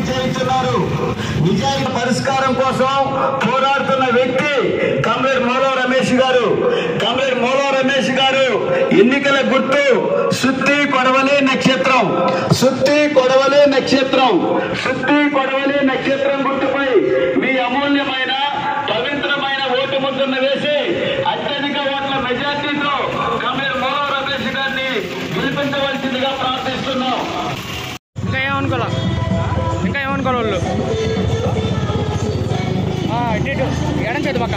చేస్తున్నారు. నిజాయితీ పరిష్కారం కోసం పోరాడుతున్న వ్యక్తి కామ్రేడ్ మోలో రమేష్ గారు. కామ్రేడ్ మోలో రమేష్ గారు ఎన్నికల గుర్తు సుత్తి కొడవలి నక్షత్రం. సుత్తి కొడవలి నక్షత్రం. సుత్తి కొడవలి నక్షత్రం గుర్తుపై మీ అమూల్యమైన పవిత్రమైన ఓటు ముద్రను వేసి అత్యధిక ఓట్ల మెజార్టీతో కామ్రేడ్ మోలో రమేష్ గారిని గెలిపించవలసిందిగా ప్రార్థిస్తున్నాం. ఇంకా ఏమనుకోవాలి వాళ్ళు ఇటు ఎడం చేతి పక్క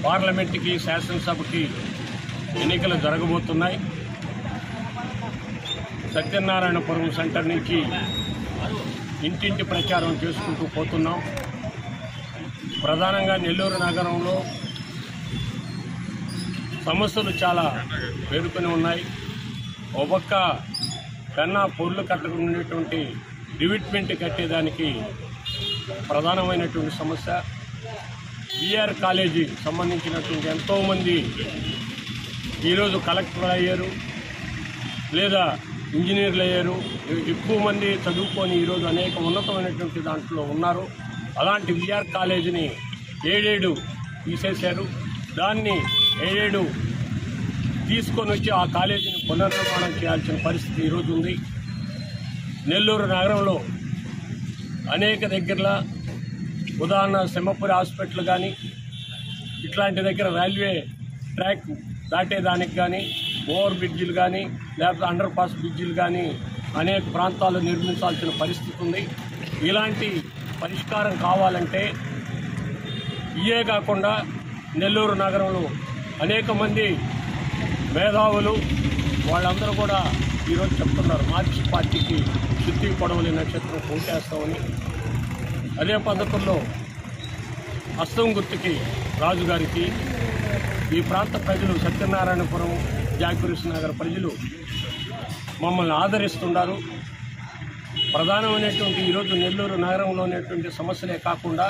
పార్లమెంట్కి శాసనసభకి ఎన్నికలు జరగబోతున్నాయి. సత్యనారాయణపురం సెంటర్ నుంచి ఇంటింటి ప్రచారం చేసుకుంటూ పోతున్నాం. ప్రధానంగా నెల్లూరు నగరంలో సమస్యలు చాలా పేరుకొని ఉన్నాయి. ఒక పక్క కన్నా పొర్లు కట్టకుండేటువంటి డివిట్మెంట్ కట్టేదానికి ప్రధానమైనటువంటి సమస్య. బీఆర్ కాలేజీ సంబంధించినటువంటి ఎంతోమంది ఈరోజు కలెక్టర్ అయ్యారు లేదా ఇంజనీర్లు అయ్యారు. ఎక్కువ మంది చదువుకొని ఈరోజు అనేక ఉన్నతమైనటువంటి దాంట్లో ఉన్నారు. అలాంటి బీఆర్ కాలేజీని ఏడేడు తీసేశారు. దాన్ని ఏడేడు తీసుకొని వచ్చి ఆ కాలేజీని పునర్నిర్మాణం చేయాల్సిన పరిస్థితి ఈరోజు ఉంది. నెల్లూరు నగరంలో అనేక దగ్గరలో ఉదాహరణ సింహపురి హాస్పిటల్ కానీ ఇట్లాంటి దగ్గర రైల్వే ట్రాక్ దాటేదానికి కానీ ఓవర్ బ్రిడ్జిలు కానీ లేకపోతే అండర్ పాస్ బ్రిడ్జిలు కానీ అనేక ప్రాంతాల్లో నిర్మించాల్సిన పరిస్థితి ఉంది. ఇలాంటి పరిష్కారం కావాలంటే ఇయే కాకుండా నెల్లూరు నగరంలో అనేక మంది మేధావులు వాళ్ళందరూ కూడా ఈరోజు చెప్తున్నారు మార్క్సిస్ట్ పార్టీకి సుత్తి కొడవలి నక్షత్రం ఓటేస్తామని. అదే పద్ధతుల్లో హస్తం గుర్తుకి రాజుగారికి ఈ ప్రాంత ప్రజలు సత్యనారాయణపురం జాకృష్ణ నగర్ ప్రజలు మమ్మల్ని ఆదరిస్తున్నారు. ప్రధానమైనటువంటి ఈరోజు నెల్లూరు నగరంలో ఉన్నటువంటి సమస్యలే కాకుండా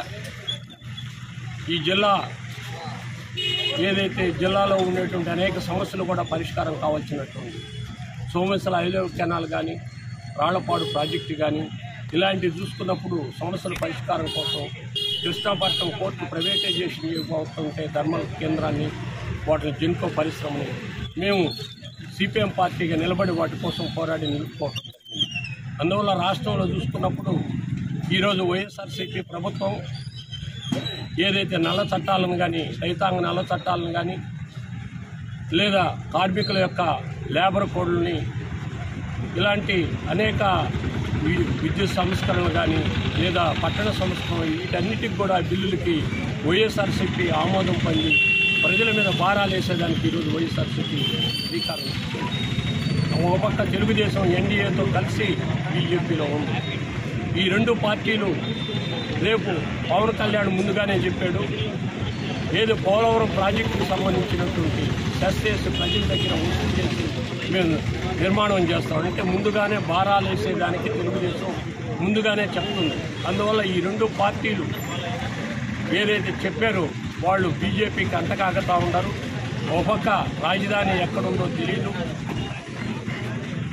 ఈ జిల్లా ఏదైతే జిల్లాలో ఉండేటువంటి అనేక సమస్యలు కూడా పరిష్కారం కావాల్సినటువంటి సోమేశ్వర హైవే కెనాల్ కానీ రాళ్లపాడు ప్రాజెక్టు కానీ ఇలాంటివి చూసుకున్నప్పుడు సమస్యల పరిష్కారం కోసం కృష్ణాపట్నం పోర్టు ప్రైవేటైజేషన్ ఇవ్వబోతుంటే థర్మల్ కేంద్రాన్ని వాటిని జెన్కో పరిశ్రమని మేము సిపిఎం పార్టీగా నిలబడి వాటి కోసం పోరాడి నిలుపుకోవడం జరిగింది. అందువల్ల రాష్ట్రంలో చూసుకున్నప్పుడు ఈరోజు వైఎస్ఆర్సీపీ ప్రభుత్వం ఏదైతే నల్ల చట్టాలను కానీ రైతాంగ నల్ల చట్టాలను కానీ లేదా కార్మికుల యొక్క లేబర్ కోడ్లని ఇలాంటి అనేక విద్యుత్ సంస్కరణలు కానీ లేదా పట్టణ సంస్కరణలు వీటన్నిటికి కూడా బిల్లులకి వైఎస్ఆర్సీపీ ఆమోదం పొంది ప్రజల మీద భారాలు వేసేదానికి ఈరోజు వైఎస్ఆర్సీపీ శ్రీకారం చుట్టింది. ఒక పక్క తెలుగుదేశం ఎన్డీఏతో కలిసి బీజేపీలో ఉంది. ఈ రెండు పార్టీలు రేపు పవన్ కళ్యాణ్ ముందుగానే చెప్పాడు ఏదో పోలవరం ప్రాజెక్టుకు సంబంధించినటువంటి సెస్ ప్రజల దగ్గర వసూలు చేసి మేము నిర్మాణం చేస్తామంటే ముందుగానే భారాలు వేసేదానికి తెలుగుదేశం ముందుగానే చెప్తుంది. అందువల్ల ఈ రెండు పార్టీలు ఏదైతే చెప్పారో వాళ్ళు బీజేపీకి అంతకాగుతూ ఉన్నారు. ఒక పక్క రాజధాని ఎక్కడుందో తెలియదు,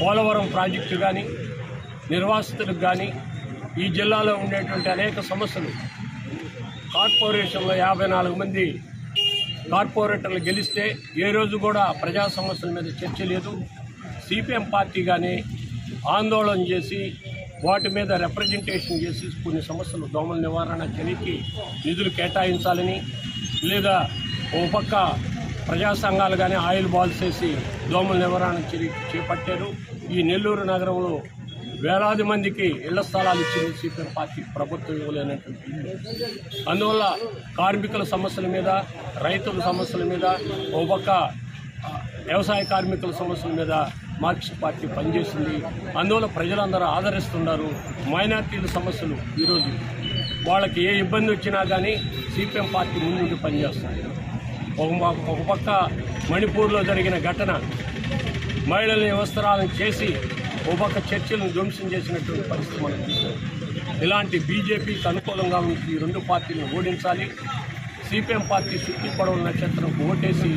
పోలవరం ప్రాజెక్టు కానీ నిర్వాసితులకు కానీ ఈ జిల్లాలో ఉండేటువంటి అనేక సమస్యలు కార్పొరేషన్లో 54 మంది కార్పొరేటర్లు గెలిస్తే ఏ రోజు కూడా ప్రజా సమస్యల మీద చర్చ లేదు. సిపిఎం పార్టీగానే ఆందోళన చేసి వాటి మీద రిప్రజెంటేషన్ చేసి కొన్ని సమస్యలు దోమల నివారణ చర్యకి నిధులు కేటాయించాలని, లేదా ఓ పక్క ప్రజా సంఘాలు కానీ ఆయిల్ బాల్స్ వేసి దోమల నివారణ చర్య చేపట్టారు. ఈ నెల్లూరు నగరంలో వేలాది మందికి ఇళ్ల స్థలాలు ఇచ్చింది సిపిఎం పార్టీ, ప్రభుత్వం ఇవ్వలేనటువంటి. అందువల్ల కార్మికుల సమస్యల మీద, రైతుల సమస్యల మీద, ఓ పక్క వ్యవసాయ కార్మికుల సమస్యల మీద మార్క్సిస్ట్ పార్టీ పనిచేసింది. అందువల్ల ప్రజలందరూ ఆదరిస్తున్నారు. మైనార్టీల సమస్యలు ఈరోజు వాళ్ళకి ఏ ఇబ్బంది వచ్చినా కానీ సిపిఎం పార్టీ ముందుండి పనిచేస్తుంది. ఒక పక్క మణిపూర్లో జరిగిన ఘటన, మహిళల్ని వస్త్రాలను చేసి ఒక పక్క చర్చలను ధ్వంసం చేసినటువంటి పరిస్థితి మనం చూసాం. ఇలాంటి బీజేపీకి అనుకూలంగా ఉన్న ఈ రెండు పార్టీలను ఓడించాలి. సిపిఎం పార్టీ సుత్తి పొడవుల నక్షత్రంకు ఓటేసి,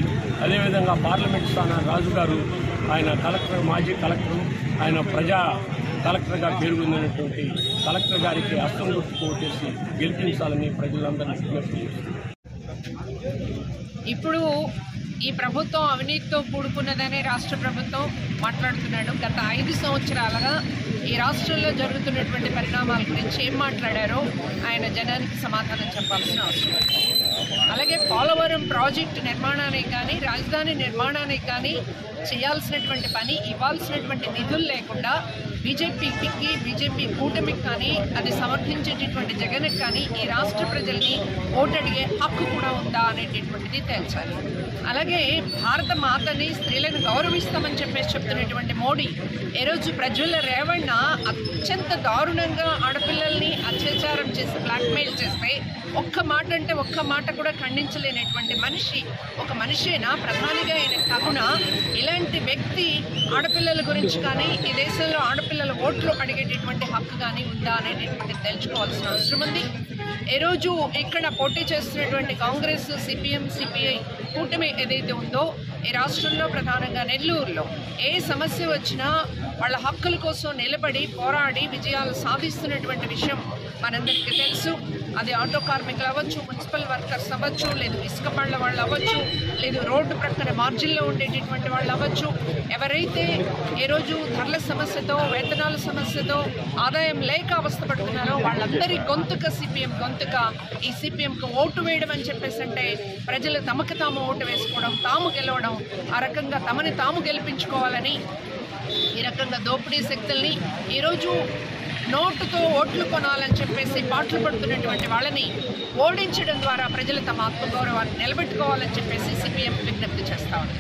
అదేవిధంగా పార్లమెంట్ స్థానాన్ని రాజుగారు, ఆయన కలెక్టర్, మాజీ కలెక్టర్, ఆయన ప్రజా కలెక్టర్గా పేరు పొందినటువంటి కలెక్టర్ గారికి హస్తం గుర్తుకు ఓటేసి గెలిపించాలని ప్రజలందరినీ విజ్ఞప్తి చేస్తున్నారు. ఇప్పుడు ఈ ప్రభుత్వం అవినీతితో కూడుకున్నదని రాష్ట్ర ప్రభుత్వం మాట్లాడుతున్నాడు. గత 5 సంవత్సరాలుగా ఈ రాష్ట్రంలో జరుగుతున్నటువంటి పరిణామాల గురించి ఏం మాట్లాడారో ఆయన జనానికి సమాధానం చెప్పాల్సిన అవసరం. అలాగే పోలవరం ప్రాజెక్టు నిర్మాణానికి కానీ, రాజధాని నిర్మాణానికి కానీ చేయాల్సినటువంటి పని, ఇవ్వాల్సినటువంటి నిధులు లేకుండా బీజేపీ కూటమికి కానీ, అది సమర్థించేటటువంటి జగన్కి కానీ ఈ రాష్ట్ర ప్రజల్ని ఓటడిగే హక్కు కూడా ఉందా అనేటటువంటిది తేల్చాలి. అలాగే భారత మాతని, స్త్రీలను గౌరవిస్తామని చెప్తున్నటువంటి మోడీ ఈరోజు ప్రజ్వల రేవణ్ణ అత్యంత దారుణంగా ఆడపిల్లల్ని అత్యాచారం చేసి బ్లాక్మెయిల్ చేస్తే ఒక్క మాట అంటే ఒక్క మాట కూడా ఖండించలేనటువంటి మనిషి ఒక మనిషేనా? ప్రధానిగా ఆయన తగునా? ఇలాంటి వ్యక్తి ఆడపిల్లల గురించి కానీ, ఈ దేశంలో ఆడపిల్లల ఓట్లు అడిగేటటువంటి హక్కు కానీ ఉందా అనేటటువంటి తెలుసుకోవాల్సిన అవసరం ఉంది. ఈరోజు ఇక్కడ పోటీ చేస్తున్నటువంటి కాంగ్రెస్, సిపిఎం, సిపిఐ కూటమి ఏదైతే ఉందో ఈ రాష్ట్రంలో ప్రధానంగా నెల్లూరులో ఏ సమస్య వచ్చినా వాళ్ళ హక్కుల కోసం నిలబడి పోరాడి విజయాలు సాధిస్తున్నటువంటి విషయం మనందరికీ తెలుసు. అది ఆటో కార్మికులు అవ్వచ్చు, మున్సిపల్ వర్కర్స్ అవ్వచ్చు, లేదు ఇసుక పళ్ళ వాళ్ళు అవ్వచ్చు, లేదు రోడ్డు ప్రక్కన మార్జిన్లో ఉండేటటువంటి వాళ్ళు అవ్వచ్చు. ఎవరైతే ఈరోజు ధరల సమస్యతో, వేతనాల సమస్యతో, ఆదాయం లేక అవస్థపడుతున్నారో వాళ్ళందరి గొంతుక సిపిఎం గొంతుక. ఈ సిపిఎంకు ఓటు వేయడం అని చెప్పేసి అంటే ప్రజలు తమకు తాము ఓటు వేసుకోవడం, తాము గెలవడం, ఆ రకంగా తమని తాము గెలిపించుకోవాలని ఈ రకంగా దోపిడీ శక్తుల్ని ఈరోజు నోటుతో ఓట్లు కొనాలని చెప్పేసి పాటలు పడుతున్నటువంటి వాళ్ళని ఓడించడం ద్వారా ప్రజలు తమ ఆత్మగౌరవాన్ని నిలబెట్టుకోవాలని చెప్పేసి సిపిఎం విజ్ఞప్తి చేస్తా ఉంది.